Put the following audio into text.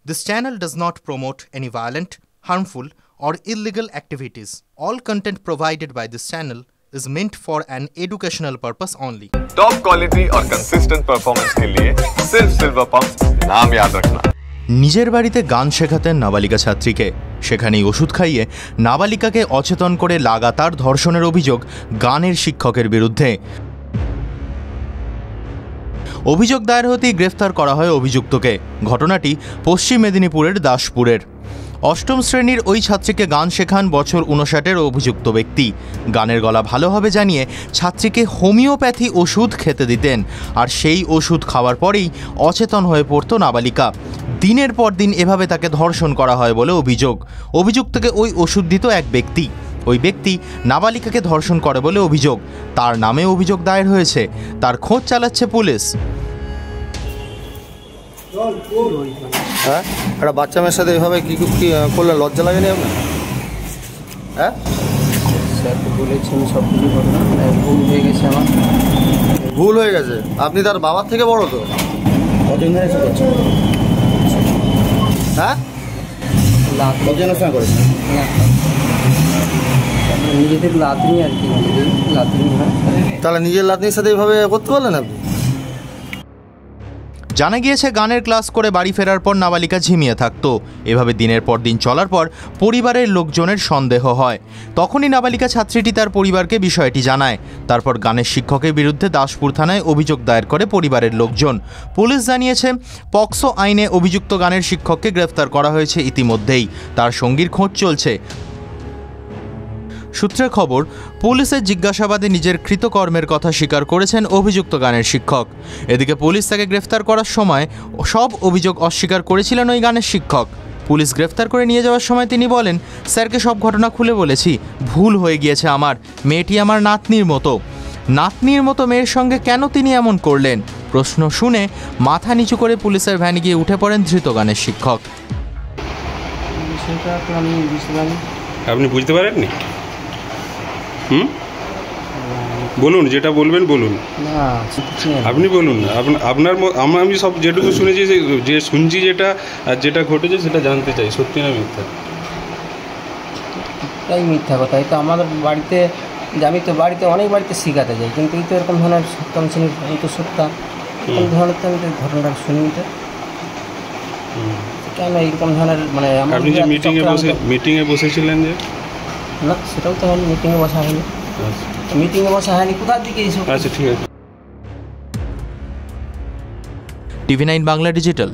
This channel does not promote any violent, harmful, or illegal activities. All content provided by this channel is meant for an educational purpose only. Top quality और consistent performance के लिए सिर्फ silver pump नाम याद रखना। নিজের বাড়িতে গান শেখাতেন নাবালিকা ছাত্রীকে, সেখানেই ওষুধ খাইয়ে নাবালিকাকে অচেতন করে লাগাতার ধর্ষণের অভিযোগ গানের শিক্ষকের বিরুদ্ধে। অভিযোগ দায়ের হতেই গ্রেফতার করা হয় অভিযুক্তকে। ঘটনাটি পশ্চিম মেদিনীপুরের দাসপুরের। অষ্টম শ্রেণীর ওই ছাত্রীকে গান শেখান বছর 59-এর অভিযুক্ত ব্যক্তি। গানের গলা ভালো হবে জানিয়ে ছাত্রীকে হোমিওপ্যাথি ওষুধ খেতে দিতেন, আর সেই ওষুধ খাওয়ার পরেই অচেতন হয়ে পড়ত নাবালিকা। দিনের পর দিন এভাবে তাকে ধর্ষণ করা হয় বলে অভিযোগ। অভিযুক্তকে ওই ওষুধ দিত এক ব্যক্তি। ওই ব্যক্তি নাবালিকাকে ধর্ষণ করে বলে অভিযোগ। তার নামে অভিযোগ দায়ের হয়েছে। তার খোঁজ চালাচ্ছে পুলিশ। হ্যাঁ, একটা বাচ্চা মেয়ের সাথে এভাবে কি করলে লজ্জা লাগেনি আপনার? হ্যাঁ, স্যার তো বলেছেন সব কিছু ঘটনা, ভুল হয়ে গেছে আমার। ভুল হয়ে গেছে? আপনি তার বাবার থেকে বড় তো? কতদিন ধরে এসে করছেন? হ্যাঁ, কতজনের সঙ্গে করেছেন? নিজেদের লাতনি আর কি, লাতনি হয়। তাহলে নিজের লাতনির সাথে এইভাবে করতে পারলেন আপনি? জানা গিয়েছে গানের ক্লাস করে বাড়ি ফেরার পর নাবালিকা ঝিমিয়ে থাকতো। এভাবে দিনের পর দিন চলার পর পরিবারের লোকজনের সন্দেহ হয়। তখনই নাবালিকা ছাত্রীটি তার পরিবারকে বিষয়টি জানায়। তারপর গানের শিক্ষকের বিরুদ্ধে দাসপুর থানায় অভিযোগ দায়ের করে পরিবারের লোকজন। পুলিশ জানিয়েছে, পক্সো আইনে অভিযুক্ত গানের শিক্ষককে গ্রেফতার করা হয়েছে ইতিমধ্যেই। তার সঙ্গীর খোঁজ চলছে। সূত্রের খবর, পুলিশের জিজ্ঞাসাবাদে নিজের কৃতকর্মের কথা স্বীকার করেছেন অভিযুক্ত গানের শিক্ষক। এদিকে পুলিশ তাকে গ্রেফতার করার সময় সব অভিযোগ অস্বীকার করেছিলেন ওই গানের শিক্ষক। পুলিশ গ্রেফতার করে নিয়ে যাওয়ার সময় তিনি বলেন, স্যারকে সব ঘটনা খুলে বলেছি, ভুল হয়ে গিয়েছে আমার। মেয়েটি আমার নাতনির মতো মেয়ের সঙ্গে কেন তিনি এমন করলেন? প্রশ্ন শুনে মাথা নিচু করে পুলিশের ভ্যানে গিয়ে উঠে পড়েন ধৃত গানের শিক্ষক। আপনি বুঝতে পারেননি? বলুন, যেটা বলবেন বলুন। আপনি বলুন না, আপনার আমি সব যেটুকু শুনেছি, যে শুনছি যেটা আর যেটা ঘটেছে সেটা জানতে চাই, সত্যি না মিথ্যা? তাই মিথ্যা কথা। এই তো আমাদের বাড়িতে, আমি তো বাড়িতে অনেক বাড়িতে শেখাতে যাই, কিন্তু এই তো এরকম ধরনের সপ্তম শ্রেণীর এই তো সত্যা এরকম ধরনের তো আমি ঘটনাটা শুনি। তো কেন এইরকম ধরনের মানে আপনি যে মিটিংয়ে বসেছিলেন যে? না, সেটাও তো হয়নি, মিটিংয়ে বসা হয়নি। মিটিংয়ে বসা হয়নি, কোথার দিকে এইসব? আচ্ছা, ঠিক আছে। TV9 Bangla digital.